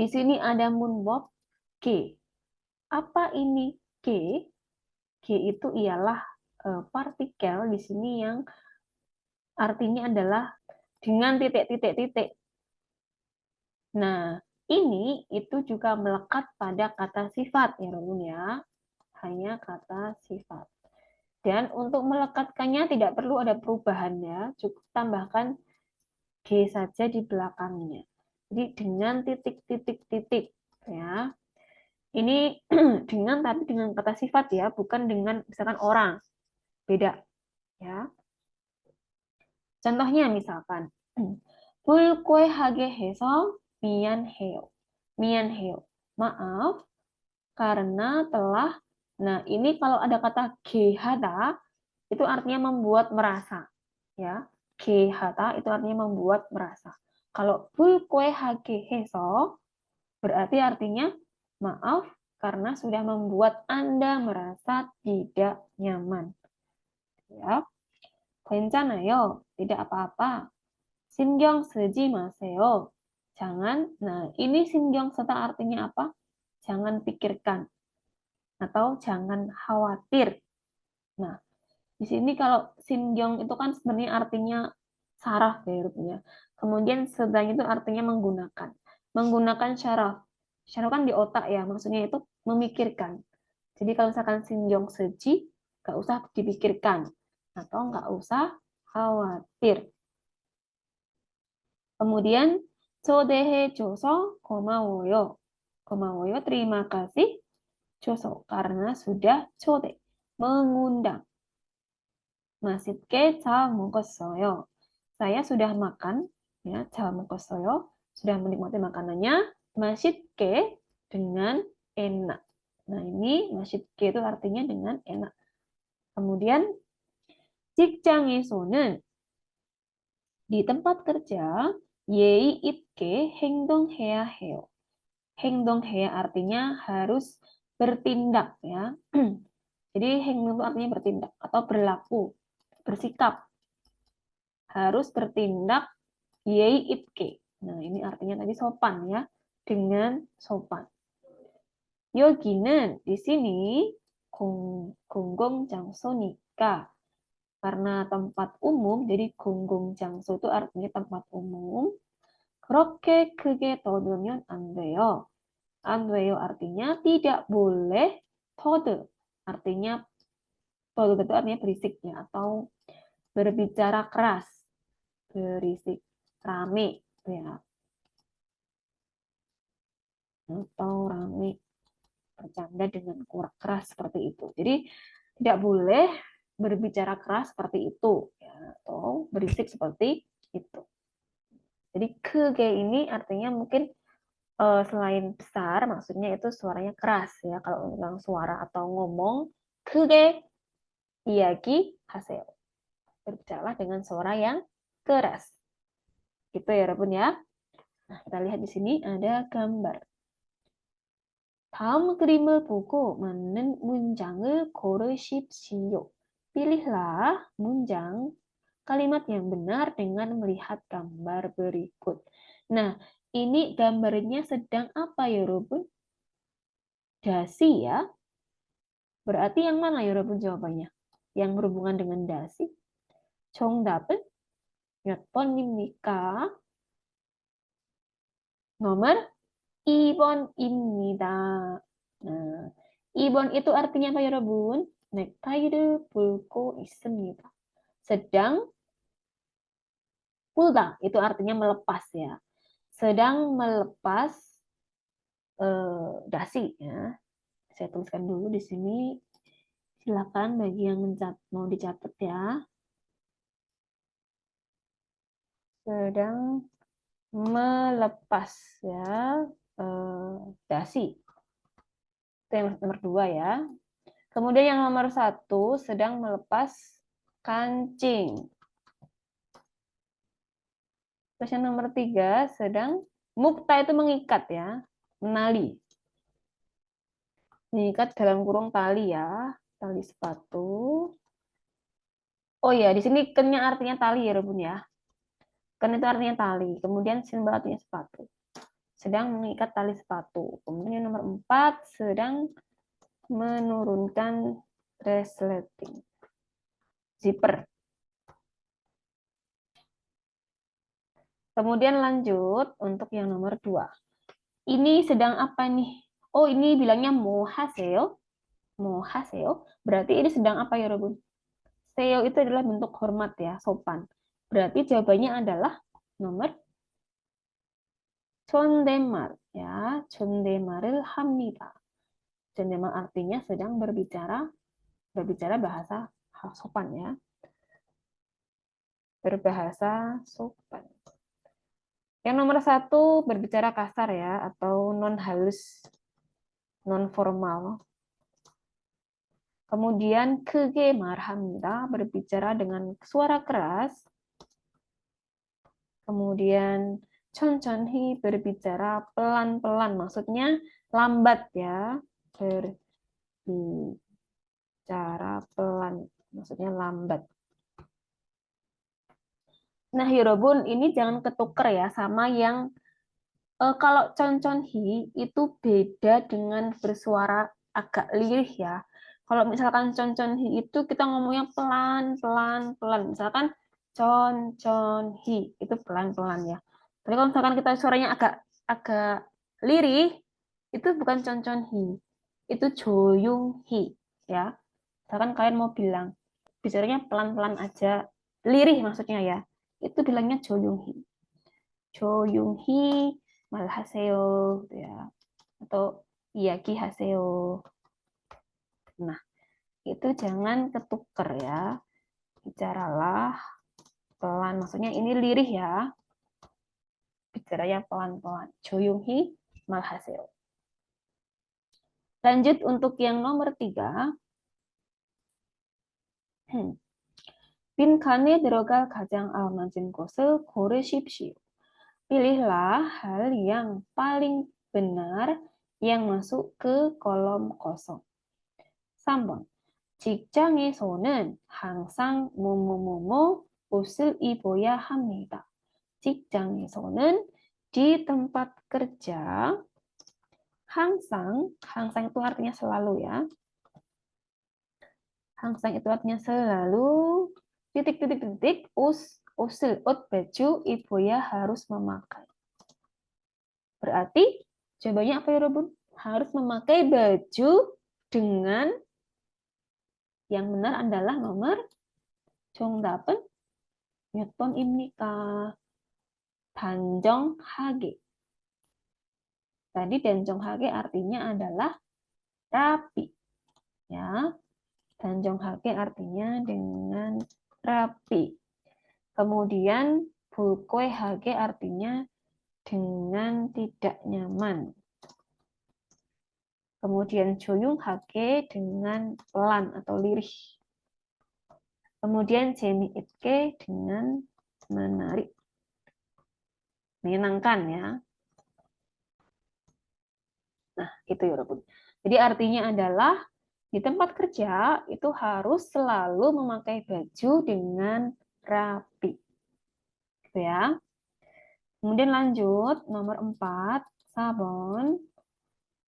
di sini ada munbob G. Apa ini G? G itu ialah partikel di sini yang artinya adalah dengan titik-titik-titik. Nah, ini itu juga melekat pada kata sifat ya, Romun ya. Hanya kata sifat. Dan untuk melekatkannya tidak perlu ada perubahan ya, cukup tambahkan G saja di belakangnya. Jadi dengan titik-titik-titik ya. Ini tapi dengan kata sifat ya, bukan dengan misalkan orang. Beda ya. Contohnya misalkan 불쾌하게 해서 미안해요. 미안해요. Maaf karena telah. Nah, ini kalau ada kata gehata itu artinya membuat merasa ya. Gehata itu artinya membuat merasa. Kalau 불쾌하게 해서 berarti artinya maaf karena sudah membuat Anda merasa tidak nyaman. Ya. 괜찮아요. Tidak apa-apa. 신경 쓰지 마세요. Jangan. Nah, ini 신경 쓰다 artinya apa? Jangan pikirkan atau jangan khawatir. Nah, di sini kalau 신경 itu kan sebenarnya artinya saraf ya. Kemudian sedang itu artinya menggunakan. Menggunakan syaraf. Syaraf kan di otak ya, maksudnya itu memikirkan. Jadi kalau misalkan 신경 쓰지, nggak usah dipikirkan atau nggak usah khawatir. Kemudian 초대해줘서 고마워요. 고마워요. Terima kasih. 줘서 karena sudah 초대 mengundang. 맛있게 잘 먹었어요. Saya sudah makan ya, 잘 먹었어요. Sudah menikmati makanannya. 맛있게 dengan enak. Nah, ini 맛있게 itu artinya dengan enak. Kemudian 직장에서는 di tempat kerja 예의 있게 행동해야 해요. 행동해야 artinya harus bertindak ya. Jadi 행동 itu artinya bertindak atau berlaku, bersikap. Harus bertindak 예의 있게. Nah, ini artinya tadi sopan ya, dengan sopan. 여기는 di sini 공공장소니까 karena tempat umum, jadi 공공장소 itu artinya tempat umum. 그렇게 크게 떠들면 안 돼요. 안 돼요 artinya tidak boleh. 터드 artinya 터드 itu artinya berisik ya, atau berbicara keras, berisik, rame ya, atau rame, bercanda dengan keras seperti itu. Jadi tidak boleh berbicara keras seperti itu ya, atau berisik seperti itu. Jadi 크게 ini artinya mungkin selain besar, maksudnya itu suaranya keras ya. Kalau tentang suara atau ngomong, 크게 이야기하세요. Berbicaralah dengan suara yang keras. Gitu ya, Rabun ya. Nah, kita lihat di sini ada gambar. 다음 그림을 보고 맞는 문장을 고르십시오. Pilihlah 문장 kalimat yang benar dengan melihat gambar berikut. Nah, ini gambarnya sedang apa ya, Robun? Dasi ya. Berarti yang mana ya, Robun jawabannya? Yang berhubungan dengan dasi? 정답은 몇 번입니까? Nomor 2번입니다. Nah, 2번 itu artinya apa ya, Robun? 넥타이를 불고 있습니다. Sedang 불다 itu artinya melepas ya. Sedang melepas dasi ya. Saya tuliskan dulu di sini. Silakan bagi yang mau dicatat ya. Sedang melepas ya dasi. Itu yang nomor 2 ya. Kemudian yang nomor 1 sedang melepas kancing. Terus yang nomor 3 sedang mukta itu mengikat ya, menali. Mengikat dalam kurung tali ya, tali sepatu. Oh ya, di sini kennya artinya tali ya, Rebun ya. Ken itu artinya tali. Kemudian simbol artinya sepatu. sedang mengikat tali sepatu. Kemudian yang nomor 4 sedang menurunkan resleting zipper. Kemudian lanjut untuk yang nomor 2. Ini sedang apa nih? Oh, ini bilangnya mohaseo. Mohaseo. Berarti ini sedang apa ya, Robun? Seo itu adalah bentuk hormat ya, sopan. Berarti jawabannya adalah nomor 존댓말 ya, 존댓말을 합니다. 존댓말 artinya sedang berbicara bahasa sopan ya. Berbahasa sopan. Yang nomor 1 berbicara kasar ya, atau non halus, non formal. Kemudian 크게 말합니다, berbicara dengan suara keras. Kemudian 천천히 berbicara pelan-pelan, maksudnya lambat ya. Berbicara pelan, maksudnya lambat. Nah, Yorobun, ini jangan ketuker ya sama yang kalau conconhi itu beda dengan bersuara agak lirih ya. Kalau misalkan conconhi itu kita ngomongnya pelan. Misalkan conconhi itu pelan-pelan ya. Tapi kalau misalkan kita suaranya agak lirih, itu bukan conconhi, itu joyunghi ya. Misalkan kalian mau bilang bicaranya pelan-pelan aja, lirih maksudnya ya, itu bilangnya joyunghi. 조용히 말하세요 gitu ya, atau 이야기하세요. Nah, itu jangan ketuker ya. Bicaralah pelan, maksudnya ini lirih ya. Bicaranya pelan-pelan. 조용히 말하세요. Lanjut untuk yang nomor 3. 빈칸에 들어갈 가장 알맞은 곳을 고르십시오. Pilihlah hal yang paling benar yang masuk ke kolom kosong. 3번. 직장에서는 항상 뭐뭐뭐뭐 옷을 입어야 합니다. 직장에서는 di tempat kerja 항상 itu artinya selalu ya. 항상 itu artinya selalu titik 옷을 baju ibaya harus memakai. Berarti jawabannya apa ya, Robun? Harus memakai baju dengan yang benar adalah nomor 정답은 몇 번입니까? 단정하게. Tadi 단정하게 artinya adalah rapi. Ya. 단정하게 artinya dengan rapi. Kemudian 불쾌하게 artinya dengan tidak nyaman. Kemudian 조용하게 dengan pelan atau lirih. Kemudian 재미있게 dengan menarik, menyenangkan ya. Nah, itu ya, Robun. Jadi artinya adalah di tempat kerja itu harus selalu memakai baju dengan rapi. Gitu ya. Kemudian lanjut, nomor 4, 4번.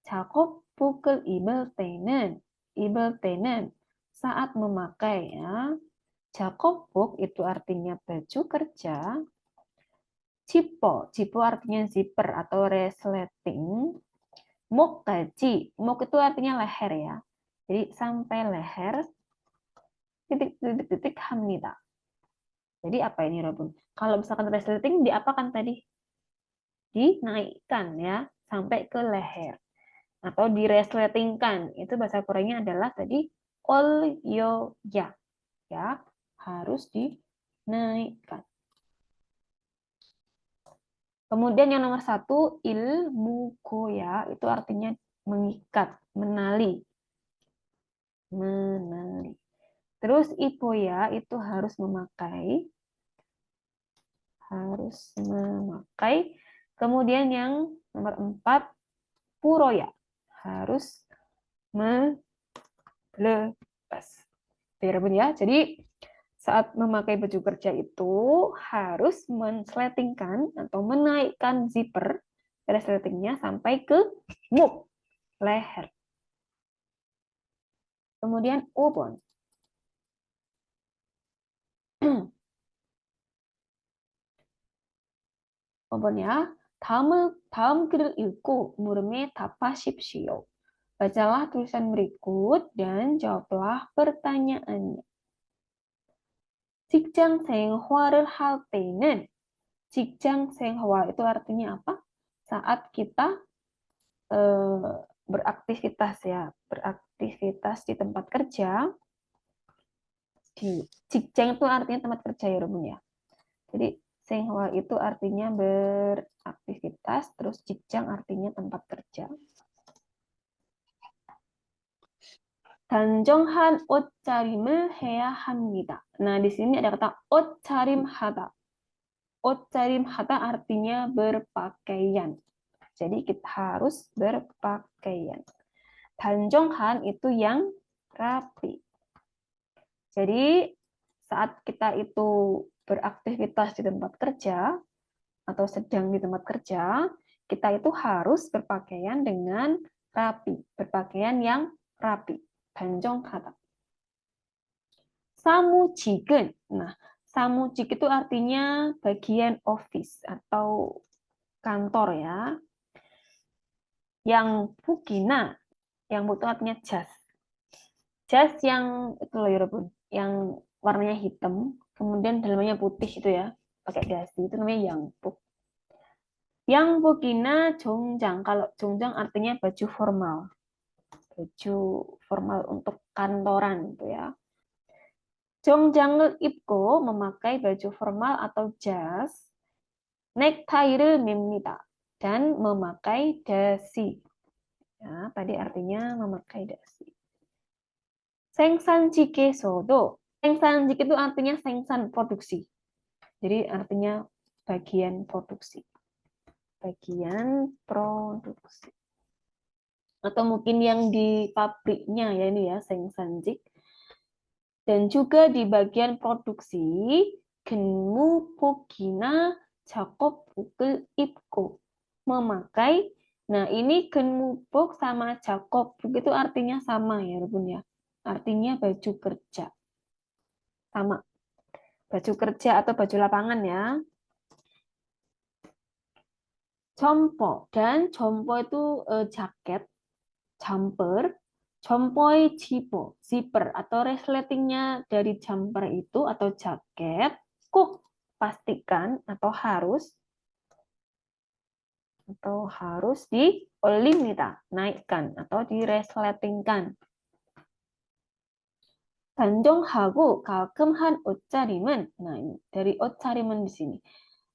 작업복을 입을 때는 saat memakai ya. 작업복 itu artinya baju kerja. 지퍼 artinya zipper atau resleting. 목까지, 목 itu artinya leher ya. Jadi sampai leher titik 합니다. Jadi apa ini, Robun? Kalau misalkan resleting diapakan tadi? Dinaikkan ya sampai ke leher atau diresletingkan. Itu bahasa Koreanya adalah tadi olyoya ya, harus dinaikkan. Kemudian yang nomor 1 ilmu goya itu artinya mengikat, menali. Terus iboya itu harus memakai. Kemudian yang nomor 4 puroya harus melepas. Ya, jadi saat memakai baju kerja itu harus mensletingkan atau menaikkan zipper resletingnya sampai ke 목, leher. Kemudian 5번. 5번 ya. 다음 글을 읽고 물음에 답하십시오. Bacalah tulisan berikut dan jawablah pertanyaannya. 직장 생활을 할 때는 직장 생활 itu artinya apa? Saat kita beraktivitas ya, beraktivitas di tempat kerja. Di 직장 itu artinya tempat kerja ya, Robun ya. Jadi 생활 itu artinya beraktivitas, terus 직장 artinya tempat kerja. 단정한 옷차림을 해야 합니다. Nah, di sini ada kata 옷차림하다. 옷차림하다 artinya berpakaian. Jadi kita harus berpakaian. 단정한 itu yang rapi. Jadi saat kita itu beraktivitas di tempat kerja atau sedang di tempat kerja, kita itu harus berpakaian dengan rapi, berpakaian yang rapi, 단정하다. 사무직은, nah samu직 itu artinya bagian office atau kantor ya. Yang bukina, yang butuh artinya jas. Jas yang itu loh Yurabun, yang warnanya hitam, kemudian dalamnya putih itu ya, pakai dasi, itu namanya yangbuk. Yangbukina jongjang, kalau jongjang artinya baju formal. Baju formal untuk kantoran itu ya. jongjang을 입고 memakai baju formal atau jas, nektai를 맵니다 dan memakai dasi. Ya, tadi artinya memakai dasi. 생산직에서도 생산직 itu artinya 생산 produksi. Jadi artinya bagian produksi. Bagian produksi. Atau mungkin yang di pabriknya ya ini ya 생산직. Dan juga di bagian produksi 근무복이나 작업복을 입고 memakai. Nah, ini 근무복 sama 작업복 itu artinya sama ya, Rubun ya. Artinya baju kerja. Sama. Baju kerja atau baju lapangan ya. 점퍼 dan 점퍼 itu jaket, jumper. 점퍼의 zipper atau resletingnya dari jumper itu atau jaket, 꼭 pastikan atau harus diollim니다, naikkan atau diresletingkan. 단정하고 깔끔한 옷차림은, nah ini dari 옷차림은 di sini.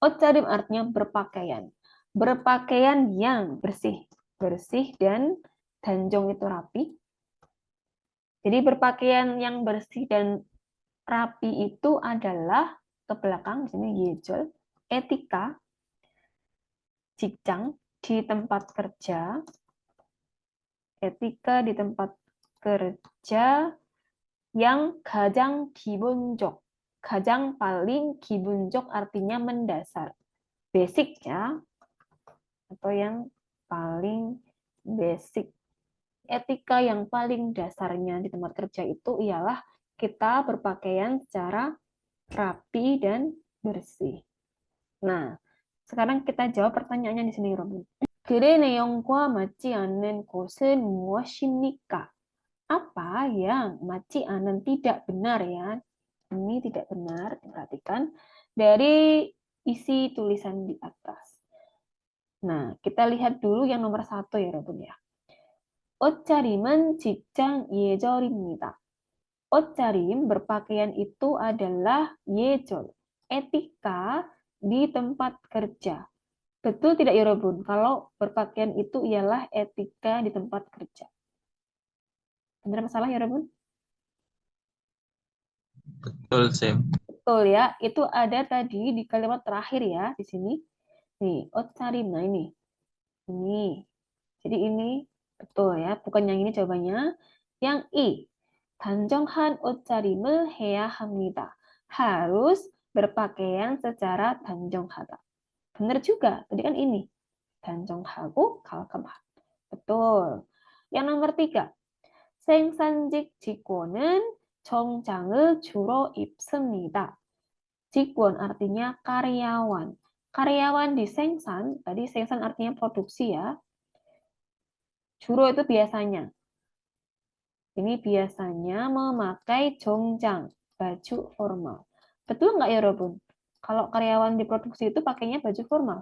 옷차림 artinya berpakaian. Berpakaian yang bersih, bersih dan 단정 itu rapi. Jadi berpakaian yang bersih dan rapi itu adalah ke belakang di sini 예절, etika, 직장 di tempat kerja, etika di tempat kerja yang 가장 기본적, 가장 paling 기본적 artinya mendasar, basic ya, atau yang paling basic. Etika yang paling dasarnya di tempat kerja itu ialah kita berpakaian secara rapi dan bersih. Nah, sekarang kita jawab pertanyaannya di sini, Robin. 글의 내용과 맞지 않는 것은 무엇입니까? Apa yang 맞지 않은 tidak benar ya? Ini tidak benar, perhatikan dari isi tulisan di atas. Nah, kita lihat dulu yang nomor 1 ya, Robin ya. 옷차림은 직장 예절입니다. 옷차림 berpakaian itu adalah 예절, etika di tempat kerja. Betul tidak ya Robun? Kalau berpakaian itu ialah etika di tempat kerja. Benar masalah ya Robun? Betul, Sam. Betul ya. Itu ada tadi di kalimat terakhir ya di sini. Nih, 옷차림. Nah ini. Ini. Jadi ini betul ya, bukan yang ini jawabannya. Yang I, 단정한 옷차림을 해야 합니다. Harus berpakaian secara 단정하다. Benar juga, tadi kan ini. 단정하고 깔끔한. betul. Yang nomor 3. 생산직 직원은 정장을 주로 입습니다. 직원 artinya karyawan. Karyawan di Sengsan, tadi Sengsan artinya produksi ya. Juro itu biasanya. Ini biasanya memakai jongjang, baju formal. Betul nggak ya, Robun? Kalau karyawan di produksi itu pakainya baju formal.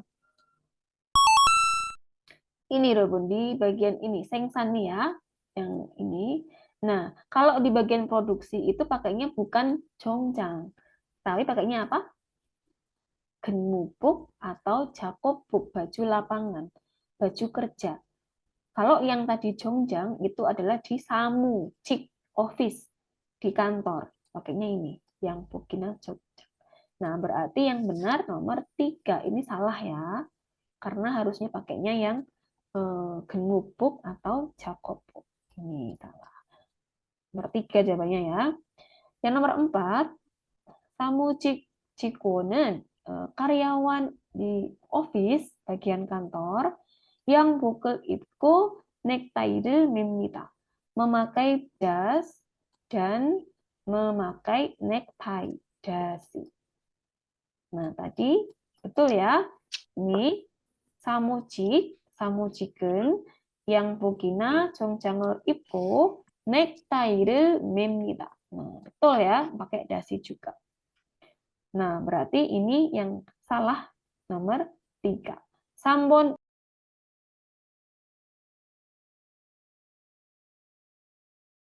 Ini, Robun, di bagian ini, Sengsan nih ya, yang ini. Nah, kalau di bagian produksi itu pakainya bukan jongjang, tapi pakainya apa? Genmubuk atau jakobuk, baju lapangan, baju kerja. Kalau yang tadi jongjang itu adalah di samu, cik, office, di kantor. Pakainya ini, yang bukina jongjang. Nah, berarti yang benar nomor 3. Ini salah ya, karena harusnya pakainya yang genmubuk atau jakobuk. Ini salah. Nomor 3 jawabannya ya. Yang nomor 4, samu직 직원은 karyawan di office bagian kantor yang 복을 입고 넥타이를 맵니다. Memakai jas dan memakai necktie, dasi. Nah, tadi betul ya. Ini 사무직은 양복이나 정장을 입고 넥타이를 맵니다. Nah, betul ya, pakai dasi juga. Nah, berarti ini yang salah nomor 3. 3번